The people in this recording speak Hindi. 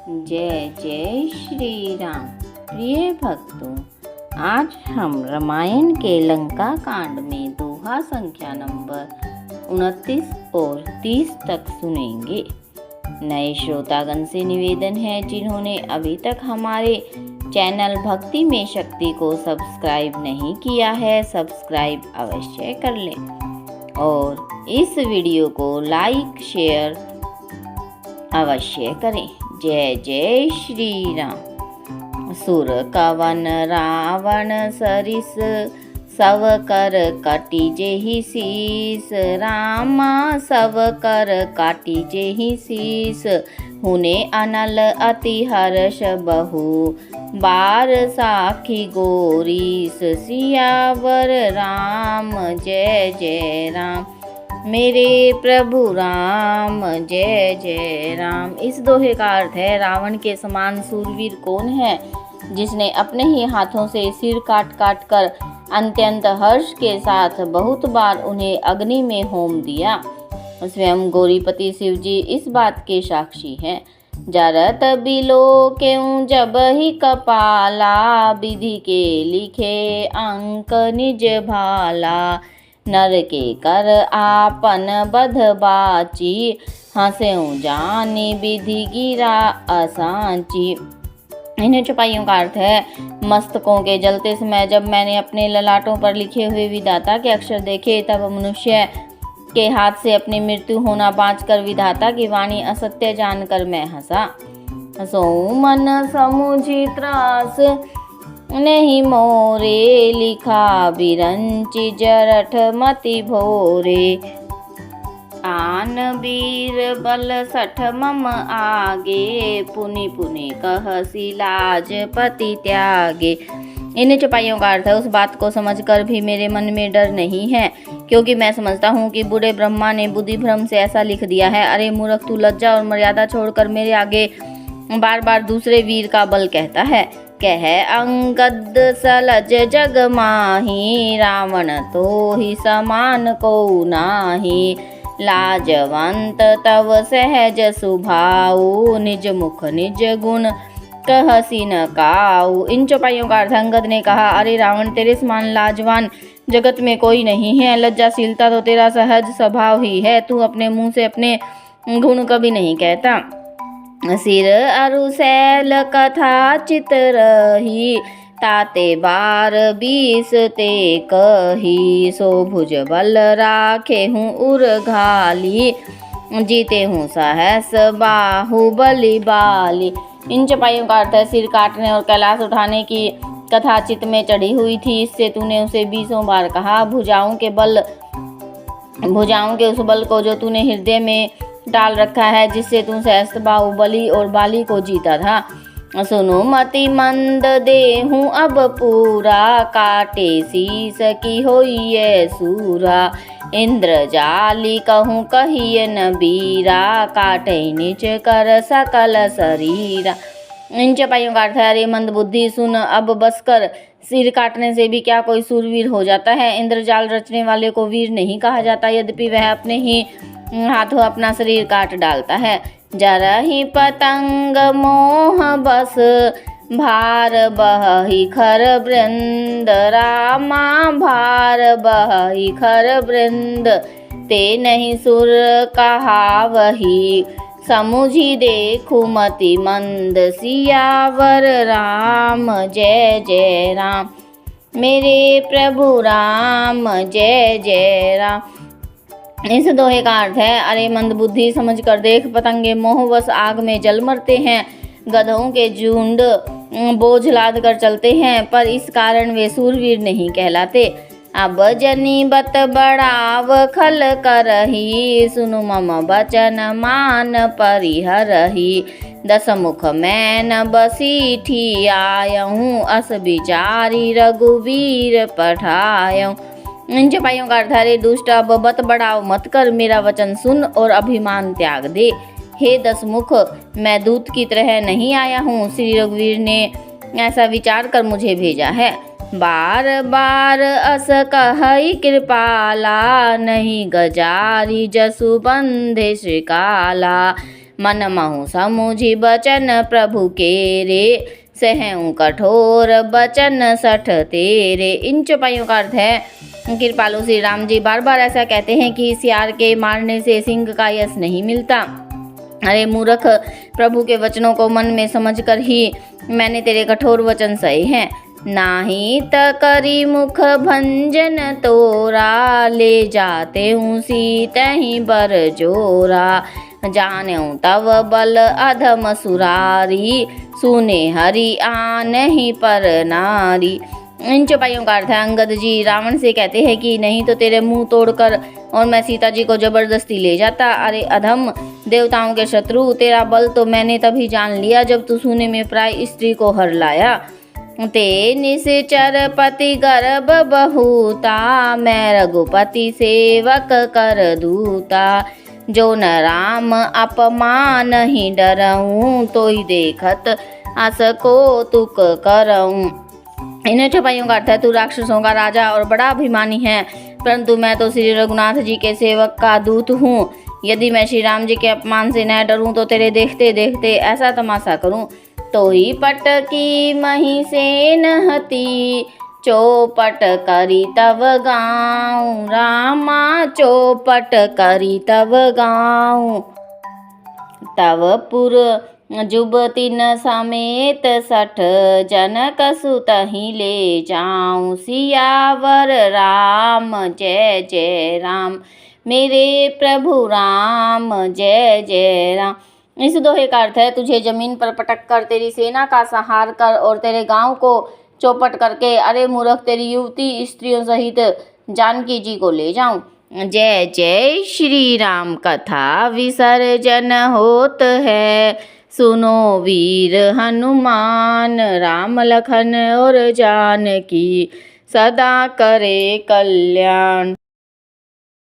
जय जय श्री राम। प्रिय भक्तों, आज हम रामायण के लंका कांड में दोहा संख्या नंबर 29 और 30 तक सुनेंगे। नए श्रोतागण से निवेदन है, जिन्होंने अभी तक हमारे चैनल भक्ति में शक्ति को सब्सक्राइब नहीं किया है, सब्सक्राइब अवश्य कर लें और इस वीडियो को लाइक शेयर अवश्य करें। जय जय श्री राम। सुर कवन रावण सरिस सव कर काटी जेहि शीस, रामा सव कर काटी जेहि शीस, हुने अनल अति हर्ष बहु बार साखी गोरीस, सियावर राम जय जय राम। मेरे प्रभु राम जय जय राम। इस दोहे का अर्थ है, रावण के समान सूरवीर कौन है जिसने अपने ही हाथों से सिर काट काट कर अत्यंत हर्ष के साथ बहुत बार उन्हें अग्नि में होम दिया। स्वयं गौरीपति शिव जी इस बात के साक्षी हैं। जरत बिलो क्यों जब ही कपाला, विधि के लिखे अंक निज भाला, नर के कर आपन बध बाची, हंस्यु जानी विधि गिरा असांची। इन्हें चौपाइयों का अर्थ है, मस्तकों के जलते समय जब मैंने अपने ललाटों पर लिखे हुए विधाता के अक्षर देखे, तब मनुष्य के हाथ से अपनी मृत्यु होना बाँचकर विधाता की वाणी असत्य जानकर मैं हंसा। हंसो मन समुझी त्रास नहीं मोरे, लिखा बिरंची जरठ मति भोरे, आन वीर बल सठ मम आगे, पुनि पुनि कहसी लाज पति त्यागे। इन चौपाइयों का अर्थ है, उस बात को समझकर भी मेरे मन में डर नहीं है, क्योंकि मैं समझता हूँ कि बूढ़े ब्रह्मा ने बुद्धि भ्रम से ऐसा लिख दिया है। अरे मूर्ख, तू लज्जा और मर्यादा छोड़कर मेरे आगे बार बार दूसरे वीर का बल कहता है। कह अंगद सलज जग माही, रावण तो ही समान को नाही, लाजवंत तव सहज सुभाऊ, निज मुख निज गुण कहसी न काऊ। इन चौपाइयों का अर्थ, अंगद ने कहा, अरे रावण, तेरे समान लाजवान जगत में कोई नहीं है। लज्जाशीलता तो तेरा सहज स्वभाव ही है, तू अपने मुंह से अपने गुण कभी नहीं कहता। सिर अरु शैल कथा चित रही, ताते बार 20 ते कही, सो भुज बल राखे हूँ उर घाली, जीते हूँ सहस बाहु बलि बाली। इन चौपाइयों का अर्थ है, सिर काटने और कैलाश उठाने की कथा चित्त में चढ़ी हुई थी, इससे तूने उसे 20 बार कहा। भुजाओं के उस बल को जो तूने हृदय में डाल रखा है, जिससे तू सहस्त्र बाहुबली और बाली को जीता था। सुनो मति मंद देहूं अब पूरा, काटे शीस की होइए सूरा, इंद्र जाली कहूँ कहिए न बीरा, काटे नीच कर सकल शरीरा। इन चौपाइयों का अर्थ है, अरे मंद बुद्धि, सुन, अब बस कर। सिर काटने से भी क्या कोई सूरवीर हो जाता है? इंद्रजाल रचने वाले को वीर नहीं कहा जाता, यद्यपि वह अपने ही हाथों अपना शरीर काट डालता है। जरहि पतंग मोह बस, भार बहि खर वृंद, रामा भार बहि खर वृंद, ते नहीं सुर कहावही, समुझी देखु मति मंद, सियावर राम जय जय राम। मेरे प्रभु राम जय जय राम। इस दोहे का अर्थ है, अरे मंद बुद्धि, समझ कर देख, पतंगे मोहवश आग में जल मरते हैं, गधों के झुंड बोझ लाद कर चलते हैं, पर इस कारण वे सूरवीर नहीं कहलाते। अब जनी बत बढ़ाव खल करही, सुनु मम बचन मान परिहरही, 10 मुख मैन बसीठी आयहूँ, अस बिचारी रघुवीर पठायऊँ। इन चौपाइयों का अर्थ है, दुष्ट, अब बत बढ़ाव मत कर, मेरा वचन सुन और अभिमान त्याग दे। हे 10 मुख, मैं दूत की तरह नहीं आया हूँ, श्री रघुवीर ने ऐसा विचार कर मुझे भेजा है। बार बार अस कहई कृपाला, नहीं गजारी जसु बंधे श्रीकाला, मन महु समुझि बचन प्रभु के रे, सहऊँ कठोर बचन सठ तेरे। इन चौपाइयों का अर्थ है कृपालु श्री राम जी बार बार ऐसा कहते हैं कि सियार के मारने से सिंह का यश नहीं मिलता। अरे मूर्ख, प्रभु के वचनों को मन में समझकर ही मैंने तेरे कठोर वचन सहे हैं। नाही त करी मुख भंजन तोरा, ले जाते हूँ सीतहि बर जोरा। जानऊँ तव बल अधम सुरारी, सुने हरि आनहि पर नारी। इन चौपाइयों का अर्थ है अंगद जी रावण से कहते हैं कि नहीं तो तेरे मुंह तोड़कर और मैं सीता जी को जबरदस्ती ले जाता। अरे अधम, देवताओं के शत्रु, तेरा बल तो मैंने तभी जान लिया जब तू सूने में प्राय स्त्री को हर लाया। ते निश्चर पति गर्भ बहुता, मैं रघुपति सेवक कर दूता। जो न राम अपमान ही डरऊँ, तो ही देखत अस को तुक करऊँ। इन चौपाइयों का अर्थ है तू राक्षसों का राजा और बड़ा अभिमानी है, परंतु मैं तो श्री रघुनाथ जी के सेवक का दूत हूँ। यदि मैं श्री राम जी के अपमान से न डरूं तो तेरे देखते देखते ऐसा तमाशा करूं। तो ही पटकी मही से नहती, चौपट करी तब गाऊं। रामा चौपट करी तब गाऊं। तव पुर जुबतिन समेत सठ, जनक सुतहि ले जाऊं। सियावर राम जय जय राम, मेरे प्रभु राम जय जय राम। इस दोहे का अर्थ है तुझे जमीन पर पटक कर तेरी सेना का संहार कर और तेरे गांव को चौपट करके, अरे मूर्ख, तेरी युवती स्त्रियों सहित जानकी जी को ले जाऊं। जय जय श्री राम, कथा विसर्जन होत है। सुनो वीर हनुमान, राम लखन और जानकी, सदा करे कल्याण।